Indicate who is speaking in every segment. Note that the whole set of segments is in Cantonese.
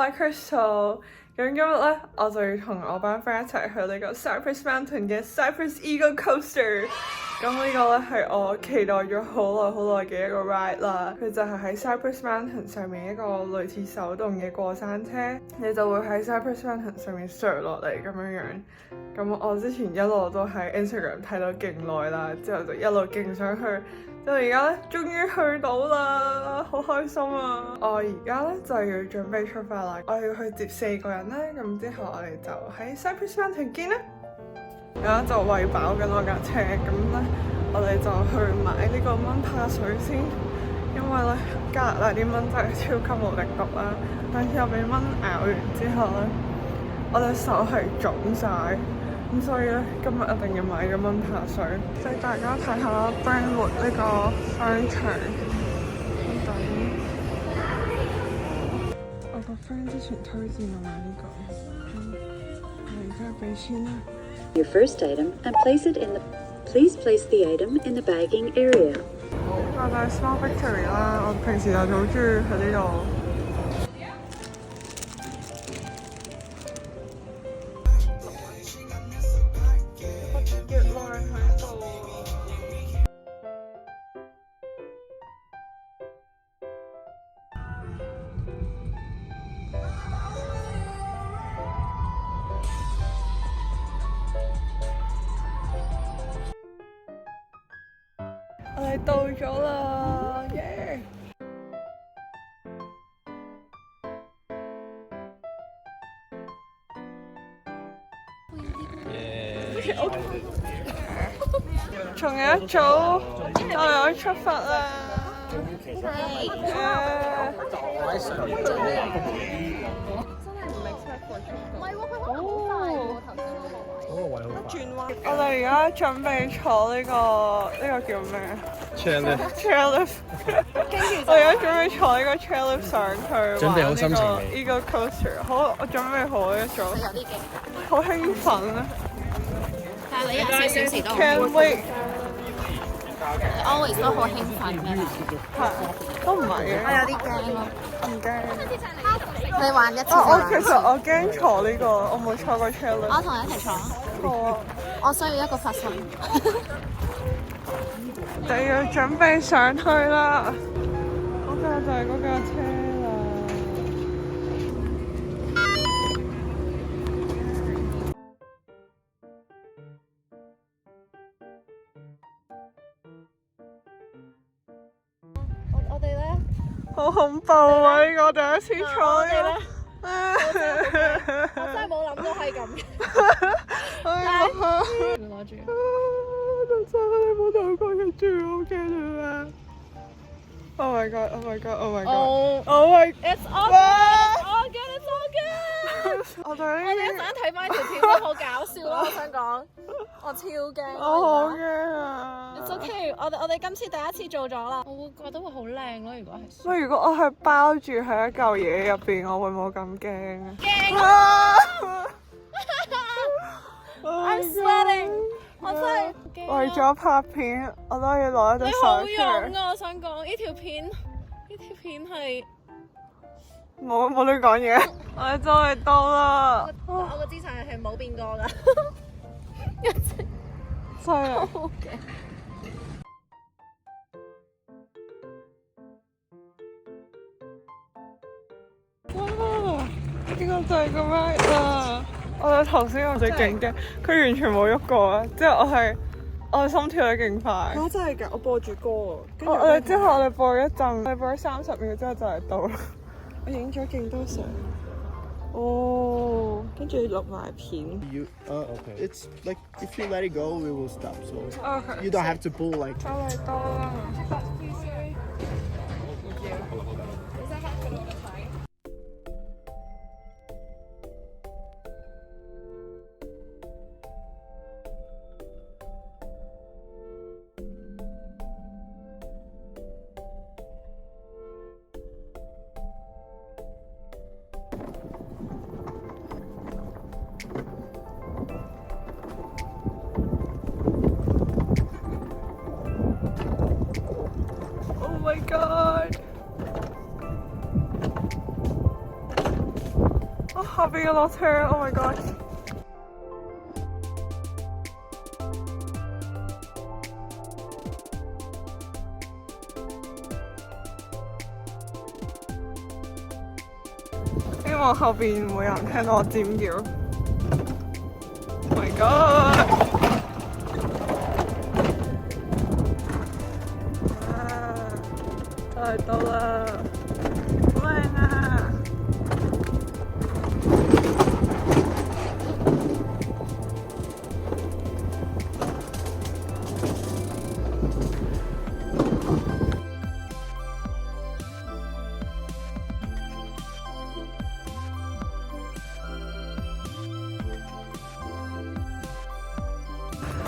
Speaker 1: 係 Crystal。咁今日咧，我就要同我班 friend 一齊去呢個 Cypress Mountain 嘅 Cypress Eagle Coaster。咁呢個咧係我期待咗好耐嘅一個 ride 啦。佢就係喺 Cypress Mountain 上面一個類似手動嘅過山車，你就會喺 Cypress Mountain 上面上落嚟咁樣樣。咁我之前一路都喺 Instagram 睇到勁耐啦，之後就一路勁想去。到而家咧，終於去到啦，好開心啊！我而家咧就要準備出發啦，我要去接4個人咧，咁之後我哋就喺 Cypress Mountain 見啦。而家就餵飽緊我架車，咁咧我哋就去買呢個蚊怕水先，因為咧加拿大啲蚊真係超級無敵毒啦，但係又俾蚊咬完之後咧，我隻手係腫晒。咁所以咧，今日一定要買咗蚊怕水，俾大家睇下 Brentwood 呢個商場。等我個 friend 之前推薦我買呢個，我而家俾錢啦。
Speaker 2: Your first item and please place the item in the bagging area.
Speaker 1: 我哋 Small Victory 啦，我平時就好中意去呢度。我哋到咗啦，耶！仲有一組，我哋可以出發啦。我哋而家準備坐呢個叫咩？Chairlift。我而家準備坐呢個 chairlift 上去玩呢個 Eagle Coaster。好，我準備好一組。有啲驚。好興奮啊！
Speaker 3: 但係你24小時都
Speaker 1: Can't wait。
Speaker 3: 你 always 都好興奮㗎嘛？
Speaker 1: 係，都唔係嘅。
Speaker 3: 我有啲驚咯。
Speaker 1: 唔驚。
Speaker 3: 你玩一次
Speaker 1: 其實我驚坐呢個，我冇坐過 chairlift。
Speaker 3: 我同你一齊坐。
Speaker 1: 好啊。我
Speaker 3: 需要一個發信。
Speaker 1: 就要準備上去啦。嗰架就係嗰架車啦。我哋咧好恐怖啊！呢個第一次坐呢個。
Speaker 3: 我真係冇諗到係咁嘅。你攞住。
Speaker 1: 你冇同我講嘅住好驚啊 ！Oh my god! Oh my god! Oh my god! Oh my!
Speaker 3: It's all good! All good! It's all good!
Speaker 1: 我哋
Speaker 3: 想睇翻條片都好搞笑咯！我想講，我超驚。
Speaker 1: 我好驚啊
Speaker 3: ！It's okay！我哋今次第一次做咗啦，我會覺得會好靚咯。如果係，
Speaker 1: 所以如果我係包住喺一嚿嘢入邊，我會冇咁驚啊！
Speaker 3: 驚啊！I'm sweating！我真係
Speaker 1: 為咗拍片，我都要攞一隻手出嚟。
Speaker 3: 你好勇啊！我想講呢條片係
Speaker 1: 冇亂講嘢。我哋終於到啦！
Speaker 3: 我個姿勢係冇變過㗎，
Speaker 1: 真係。
Speaker 3: 好嘅。
Speaker 1: 哇！呢個就係個 ride 啦！我哋頭先我哋勁驚，佢完全冇喐過啊！之後我心跳得勁快。
Speaker 4: 嚇真係㗎！我播住歌喎，
Speaker 1: 我哋之後我哋播一陣，我哋播咗30秒之後就嚟到啦。
Speaker 4: 我影咗勁多相。哦，跟住錄埋片。
Speaker 5: Okay. It's like if you let it go, we will stop. So
Speaker 1: Okay.
Speaker 5: you don't have to pull like.
Speaker 1: 就嚟到啦！哦，下邊嘅落車 ，Oh my god！希望後邊唔會有人聽到我尖叫。Oh my god！太到啦，好靚啊！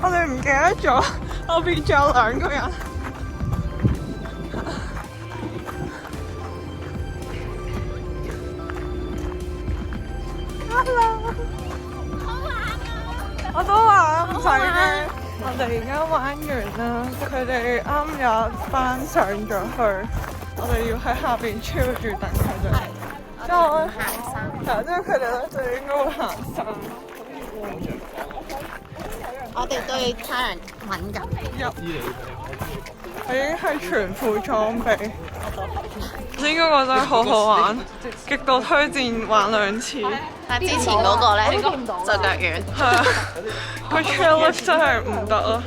Speaker 1: 我哋唔記得咗，後邊仲有2個人。Hello， 我都話唔使嘅。我哋而家玩完啦，佢哋啱有班上咗去，我哋要喺下邊超住等佢哋。之後咧，之後佢哋咧就應該會行山。
Speaker 3: 我哋對他人敏感。
Speaker 1: 我已經係全副裝備。頭先嗰個真係好好玩，極度推薦玩2次。
Speaker 3: 但之前嗰個咧就腳軟。
Speaker 1: 係啊，個 chairlift 真係唔得咯。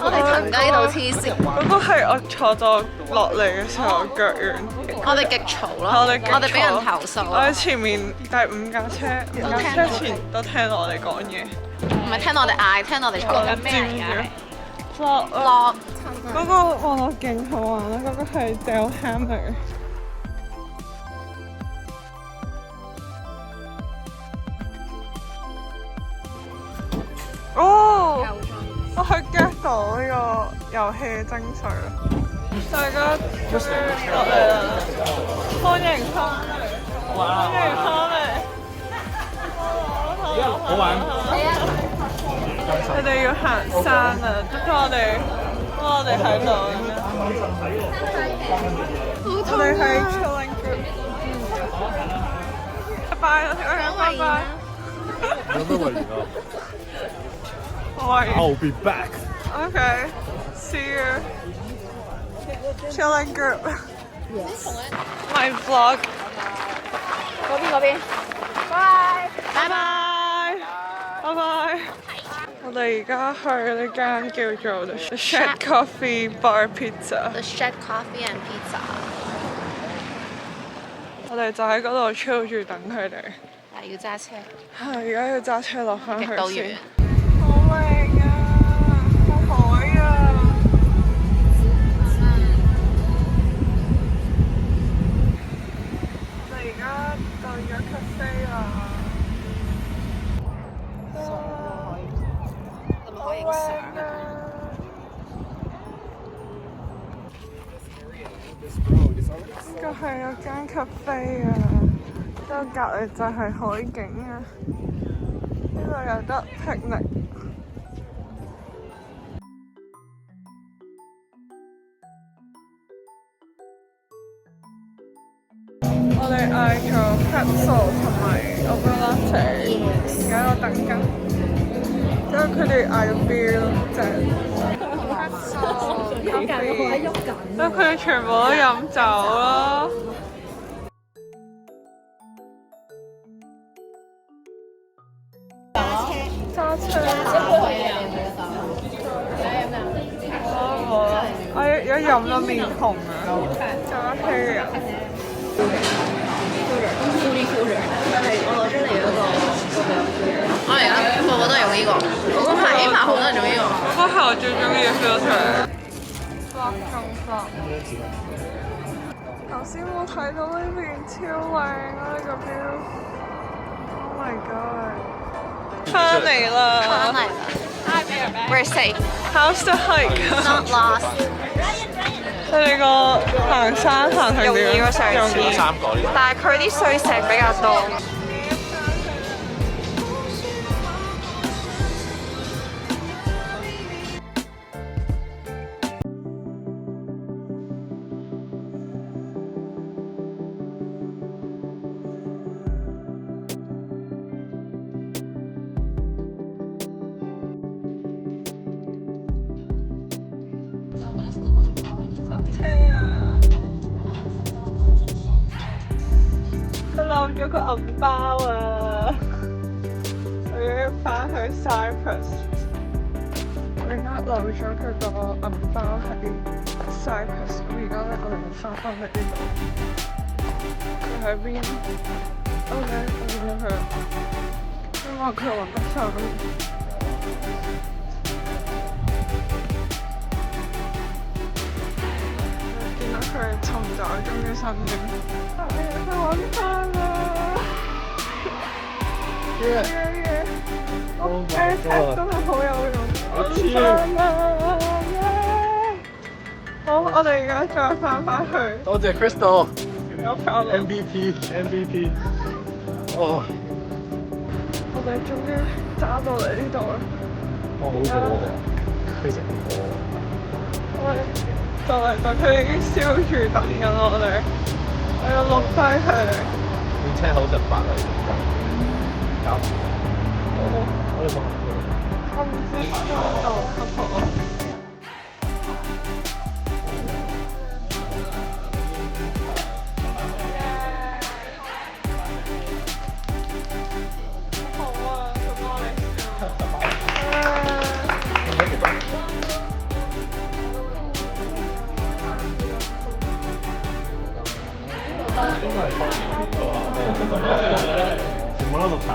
Speaker 3: 我哋騰雞到黐線。
Speaker 1: 嗰個係我坐咗落嚟嘅時候腳軟。
Speaker 3: 我哋極嘈咯，我哋俾人投訴。
Speaker 1: 我喺前面第5架車，5架車前都聽到我哋講嘢。
Speaker 3: 唔係聽到我哋嗌，聽到我哋嘈緊咩嚟㗎？落
Speaker 1: 嗰個網絡勁好玩啦，嗰個係 Dale Hammer。哦，我係 get 到呢個遊戲嘅精髓啦！大家終於落嚟啦，歡迎翻嚟，歡迎翻嚟。
Speaker 6: 好玩。
Speaker 1: 佢哋要行山啊！幫我哋喺度。我哋係 chilling group。拜拜啦，拜拜。
Speaker 6: 有咩維園啊？I'll be back.
Speaker 1: Okay, see you. Chilling group. My vlog.
Speaker 3: 嗰邊。拜拜。
Speaker 1: 拜拜。我哋而家去呢間叫做 The Shed Coffee Bar Pizza。The
Speaker 3: Shed Coffee and Pizza。
Speaker 1: 我哋就喺嗰度 chill 住等佢哋。
Speaker 3: 但係要揸車。
Speaker 1: 係，而家要揸車落翻去
Speaker 3: 極度遠。
Speaker 1: 先。好靚啊！好海啊！我哋而家到咗 cafe 啦。
Speaker 3: 可以影相啊！
Speaker 1: 呢個係有間 cafe 啊，之後隔離就係海景啊，呢度有得 picnic。我哋嗌咗 pretzel 同埋 open latte， 而家我等緊。之後佢哋嗌咗 beer 就係 pretzel coffee， 之後佢哋全部都飲酒咯。揸車。冇啦，我而家飲到面紅啊，揸車嘅人。
Speaker 3: 我而家個個都係用呢個，嗰個牌 A 牌好多人用呢個。
Speaker 1: 嗰個係我最中意嘅 filter。flop 中 flop。頭先我睇到呢邊超靚啊！呢個 view。Oh my god！翻嚟啦！
Speaker 3: 翻嚟啦 ！We're safe.
Speaker 1: How's the hike?
Speaker 3: Not lost.
Speaker 1: 你哋個行山行係點？
Speaker 3: 容易過上次，但係佢啲碎石比較多。
Speaker 1: 個銀包啊！我要翻去 Cyprus，我而家漏咗佢個銀包喺 Cyprus，咁而家咧我哋要翻嚟呢度。佢喺邊？OK，我見到佢，因為佢揾得翻。見到佢尋找中嘅身影，佢揾翻啦！耶！我 AirTag 真係好有用，揾翻啦！耶！好，我哋而家再翻去。
Speaker 5: 多謝 Crystal
Speaker 1: No problem。
Speaker 5: MVP。哦，
Speaker 1: 我哋終於揸到嚟呢度啦！
Speaker 5: 好餓，非常餓。
Speaker 1: 我哋就嚟到，佢已經燒住等緊我哋，我要錄低佢。
Speaker 5: 段車好10八啦，搞我哋望下
Speaker 1: 我唔知邊度吸我。好啊，咁我哋
Speaker 5: 全部都綠茶。